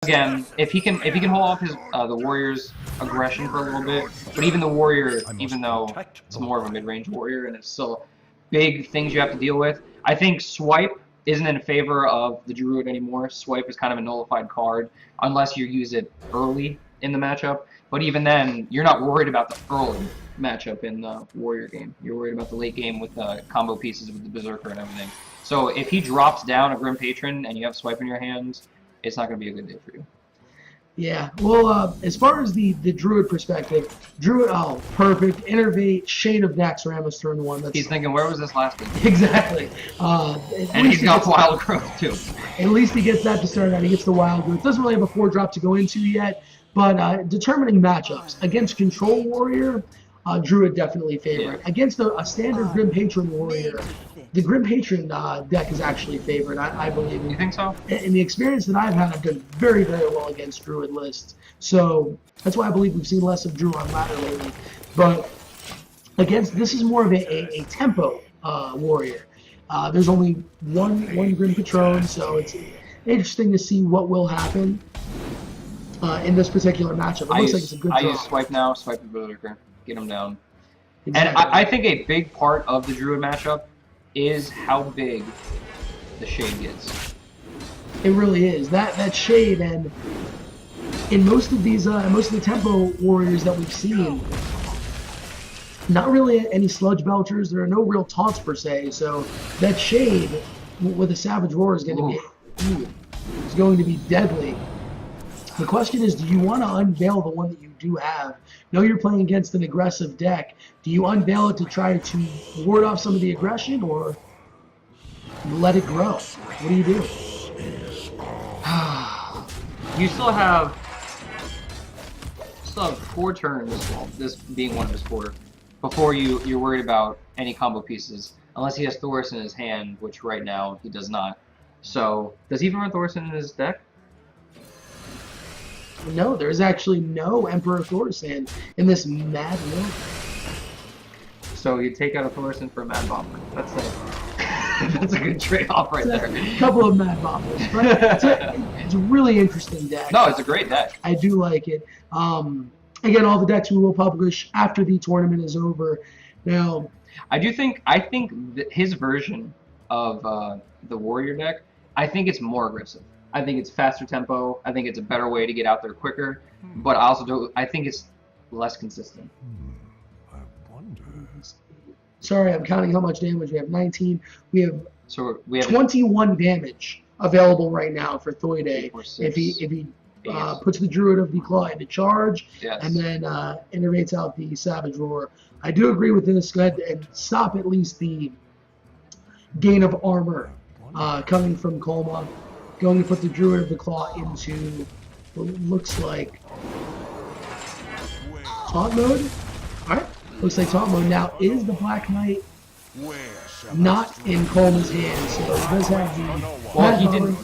again, if he can hold off his the warrior's aggression for a little bit, but even the warrior, even though it's more of a mid-range warrior and it's still big things you have to deal with, I think swipe isn't in favor of the Druid anymore. Swipe is kind of a nullified card unless you use it early in the matchup. But even then, you're not worried about the early matchup in the warrior game. You're worried about the late game with the combo pieces with the berserker and everything. So if he drops down a Grim Patron and you have swipe in your hands, it's not going to be a good day for you. Yeah, well, as far as the Druid perspective, Druid, oh, perfect, Innervate, Shade of Naxxramas turn 1. That's, he's thinking, where was this last week? Exactly. And he's got Wild Growth, too. At least he gets that to start out. He gets the Wild Growth. Doesn't really have a 4-drop to go into yet, but determining matchups. Against Control Warrior, Druid definitely favored. Yeah. Against a standard Grim Patron Warrior, the Grim Patron deck is actually favored, I believe. You think so? In the experience that I've had, I've done very, very well against Druid lists. So that's why I believe we've seen less of Druid on ladder lately. But against, this is more of a tempo warrior. There's only one Grim Patron, so it's interesting to see what will happen in this particular matchup. It looks like it's a good draw. I use swipe now, swipe the berserker, get him down. Exactly. And I think a big part of the Druid matchup is how big the shade gets. It really is. That shade, and in most of these most of the tempo warriors that we've seen, not really any sludge belchers. There are no real taunts per se. So that shade with a Savage Roar is going to be deadly. The question is, do you want to unveil the one that you do have? Know you're playing against an aggressive deck. Do you unveil it to try to ward off some of the aggression, or let it grow? What do you do? You still have 4 turns, well, this being one of his 4, before you're worried about any combo pieces, unless he has Thaurissan in his hand, which right now he does not. So, does he even run Thaurissan in his deck? No, there's actually no Emperor Thaurissan in this Mad World. So you take out a Thaurissan for a Mad Bomber. That's a good trade-off right there. A couple of Mad Bombers. But it's a really interesting deck. No, it's a great deck. I do like it. Again, all the decks we will publish after the tournament is over. Now, I think that his version of the Warrior deck, I think it's more aggressive. I think it's faster tempo. I think it's a better way to get out there quicker. But I think it's less consistent. I wonder. Sorry, I'm counting how much damage we have. 19. We have 21 damage available right now for Theude. If he puts the Druid of the Claw into charge, yes, and then innervates out the Savage Roar. I do agree with this. Go ahead and stop at least the gain of armor coming from Colma. Going to put the Druid of the Claw into what looks like taunt mode. Alright, looks like taunt mode. Now, is the Black Knight not in Colma's hand? So he does have the... Well,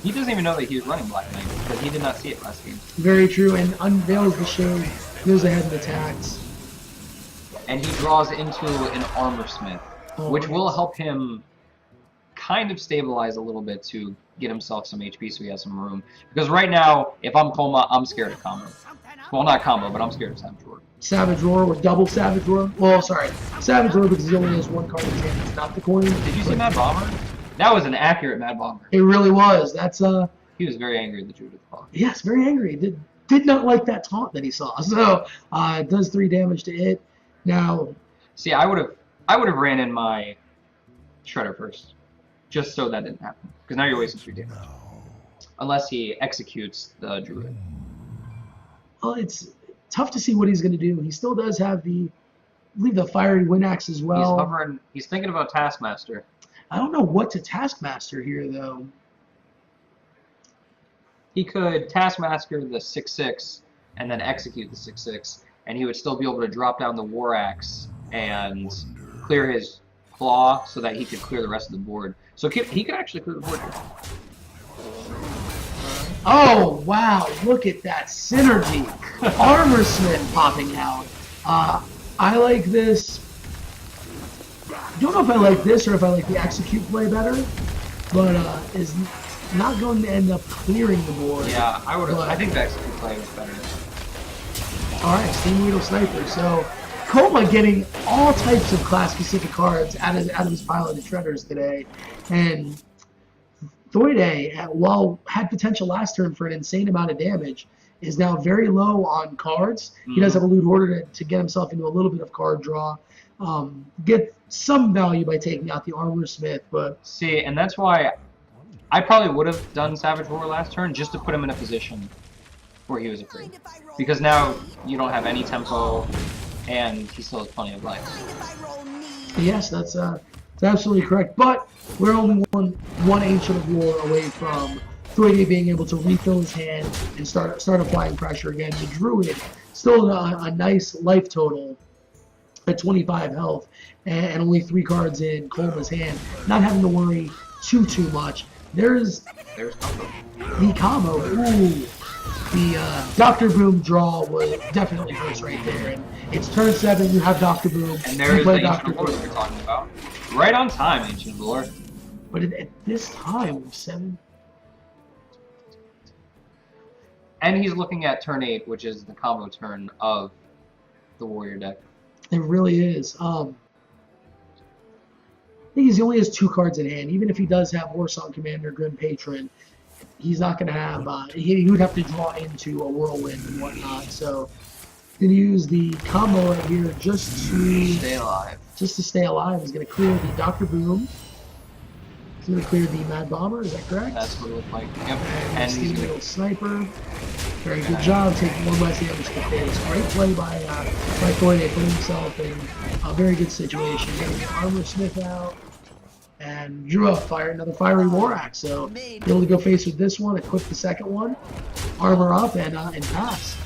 he doesn't even know that he was running Black Knight, because he did not see it last game. Very true, and unveils the shade, goes ahead and attacks. And he draws into an Armor Smith, which will help him kind of stabilize a little bit to get himself some HP so he has some room. Because right now, if I'm Colma, I'm scared of combo. Well, not combo, but I'm scared of Savage Roar. Savage Roar with double Savage Roar? Well, sorry. Savage Roar because he only has 1 card in his hand. It's not the coin. Did you see Mad Bomber? That was an accurate Mad Bomber. It really was. That's He was very angry at the Druid of the Claw. Yes, very angry. Did not like that taunt that he saw. So it does 3 damage to it. Now, see, I would have ran in my Shredder first, just so that didn't happen. Because now you're wasting 3 damage. Unless he executes the Druid. Well, it's tough to see what he's going to do. He still does have I believe the Fiery Wind Axe as well. He's hovering. He's thinking about Taskmaster. I don't know what to Taskmaster here, though. He could Taskmaster the 6/6 and then execute the 6/6, and he would still be able to drop down the War Axe and clear his Claw so that he could clear the rest of the board. So he could actually clear the board here. Oh, wow. Look at that synergy. Armor Smith popping out. I like this. I don't know if I like this or if I like the execute play better, but not going to end up clearing the board. Yeah, I think the execute play was better. Alright, Steam Weedle Sniper. So, Colma getting all types of class-specific cards out of his piloted shredders today. And Theude, while had potential last turn for an insane amount of damage, is now very low on cards. He does have a loot order to get himself into a little bit of card draw. Get some value by taking out the Armor Smith, but... See, and that's why I probably would have done Savage Roar last turn just to put him in a position where he was afraid. Because now you don't have any tempo, and he still has plenty of life. Yes, that's absolutely correct. But we're only one Ancient of War away from Theude being able to refill his hand and start applying pressure again. The Druid still a nice life total at 25 health and only 3 cards in Colma's hand, not having to worry too much. There's combo. The combo. Ooh, the Dr. Boom draw was definitely hurts right there. And it's turn 7. You have Dr. Boom. And there's the Ancient Dr. of War Boom. we're talking about. Right on time, Ancient of War. But at this time, 7. And he's looking at turn 8, which is the combo turn of the Warrior deck. It really is. I think he only has 2 cards in hand. Even if he does have Warsong Commander, Grim Patron, he's not going to have. He would have to draw into a Whirlwind and whatnot. So, going to use the combo right here just to stay alive. Just to stay alive. He's going to clear the Dr. Boom. He's going to clear the Mad Bomber. Is that correct? That's what it looked like. Yep. And he's going to go Sniper. Very good job taking 1 less damage to face. Great play by Theude, putting himself in a very good situation. Getting the Armor Smith out. And drew up another Fiery War Axe. So, be able to go face with this one, equip the second one, armor up, and pass.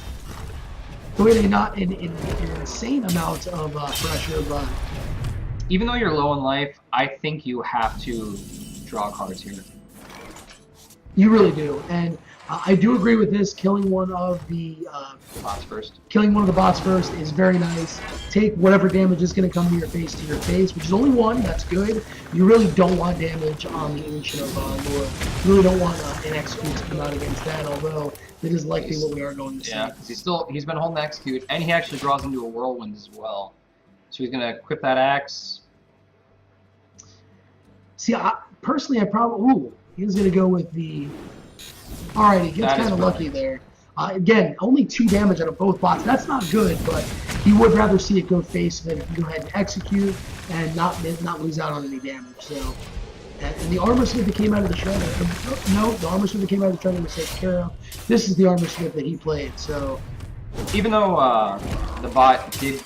Theude not in an insane amount of pressure, but... Even though you're low in life, I think you have to draw cards here. You really do. And I do agree with this. Killing one of the bots first. Killing one of the bots first is very nice. Take whatever damage is going to come to your face, which is only 1. That's good. You really don't want damage on the Ancient of War. You really don't want an execute to come out against that, although it is likely what we are going to see. Yeah, because he's been holding the execute, and he actually draws into a Whirlwind as well. So he's going to equip that axe. See, personally, I probably... Ooh, he's going to go with the... Alright, he gets kind of lucky there. Again, only 2 damage out of both bots. That's not good, but he would rather see it go face than if you go ahead and execute and not lose out on any damage. So, and the Armor Smith that came out of the shredder... No, the Armor Smith that came out of the shredder was taken care of. This is the Armor Smith that he played, so... Even though the bot did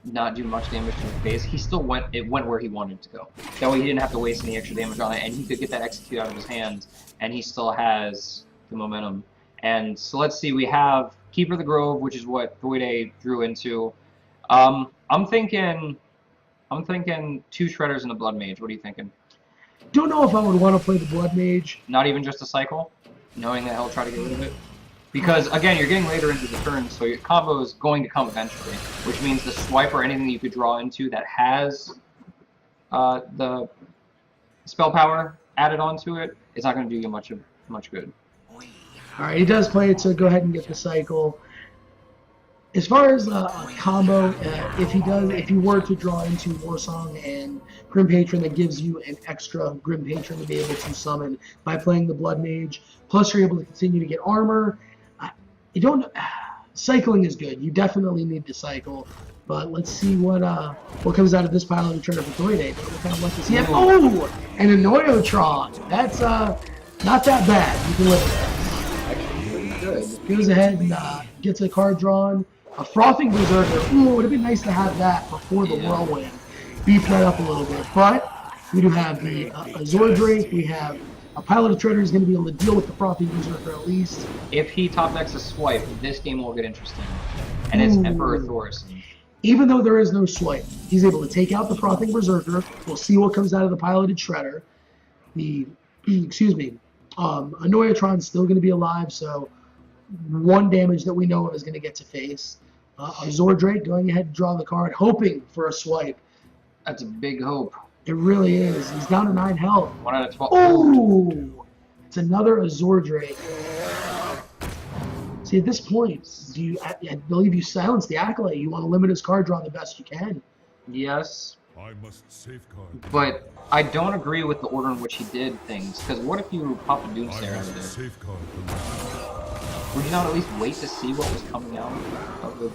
not do much damage to his face, he still went where he wanted to go. That way he didn't have to waste any extra damage on it, and he could get that execute out of his hands, and he still has the momentum. And so let's see, we have Keeper of the Grove, which is what Theude drew into. I'm thinking 2 Shredders and a Blood Mage. What are you thinking? Don't know if I would want to play the Blood Mage. Not even just a cycle, knowing that he'll try to get rid of it? Because, again, you're getting later into the turn, so your combo is going to come eventually, which means the swipe or anything that you could draw into that has the spell power added onto it, it's not going to do you much good. Alright, he does play it, so go ahead and get the cycle. As far as a combo, if you were to draw into Warsong and Grim Patron, that gives you an extra Grim Patron to be able to summon by playing the Blood Mage. Plus, you're able to continue to get armor. You don't. Cycling is good. You definitely need to cycle. But let's see what comes out of this pile of the turn for Theude. What kind of luck does he have? Oh, and a Noyotron. That's not that bad. You can live with that. Actually, pretty good. Goes ahead and gets a card drawn. A Frothing Berserker. Ooh, it would have been nice to have that before the Whirlwind. Beef that up a little bit. But we do have the Azor Drake. We have a Pilot of Treasure is going to be able to deal with the Frothing Berserker at least. If he top decks a swipe, this game will get interesting. And it's Emperor Thorson. Even though there is no swipe, he's able to take out the Frothing Berserker. We'll see what comes out of the Piloted Shredder. The, excuse me, Anoyatron's still going to be alive, so 1 damage that we know of is going to get to face. Azor Drake going ahead to draw the card, hoping for a swipe. That's a big hope. It really is. He's down to 9 health. 1 out of 12. Ooh! It's another Azure Drake. See, at this point, do you? I believe you silence the Acolyte. You want to limit his card draw the best you can. Yes, I must safeguard. but I don't agree with the order in which he did things. Because what if you pop a I Doomsayer out of must there? safeguard the land. Would you not at least wait to see what was coming out of the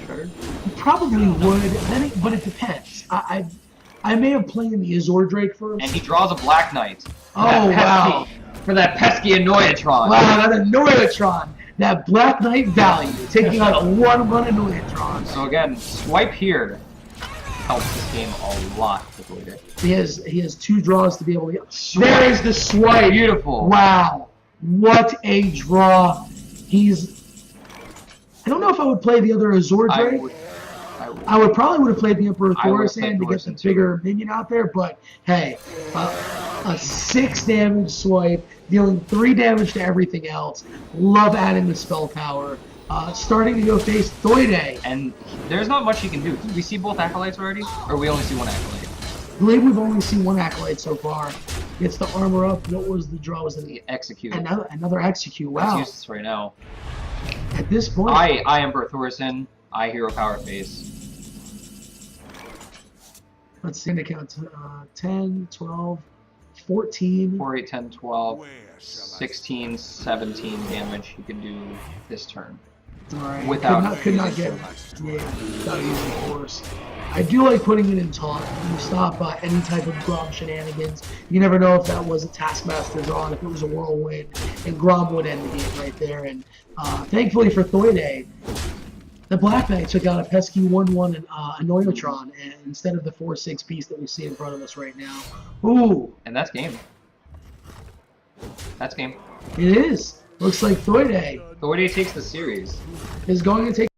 shredder? You probably would, but it depends. I may have played the Azure Drake first. And he draws a Black Knight. Oh, wow. For that pesky Annoyatron. Wow, that Annoyatron. That Black Knight value. Taking out a 1/1 Annoyatron. So again, swipe here helps this game a lot with Theude. He has 2 draws to be able to get. There is the swipe. Beautiful. Wow. What a draw. I don't know if I would play the other Azure Drake. I would probably have played the Emperor Thaurissan to get the bigger minion out there, but hey, a 6 damage swipe, dealing 3 damage to everything else. Love adding the spell power. Starting to go face Theude. And there's not much you can do. Did we see both Acolytes already? Or we only see one Acolyte? I believe we've only seen 1 Acolyte so far. Gets the armor up. What was the draw? Was it The Execute. another Execute? Let's Wow. use this right now. At this point, I Emperor Thaurissan. I Hero Power Face. let's see the count. 10, 12, 14. 4, 8, 10, 12, 16, 17 damage you can do this turn. Alright. Without could not get without using force. I do like putting it in taunt. You stop any type of Grom shenanigans. You never know if that was a Taskmaster draw, if it was a Whirlwind, and Grom would end the game right there. And thankfully for Theude, the Black Knight took out a pesky 1/1 Annoyatron instead of the 4/6 piece that we see in front of us right now. Ooh, And that's game. That's game. it is. Looks like Theude Theude takes the series. is going to take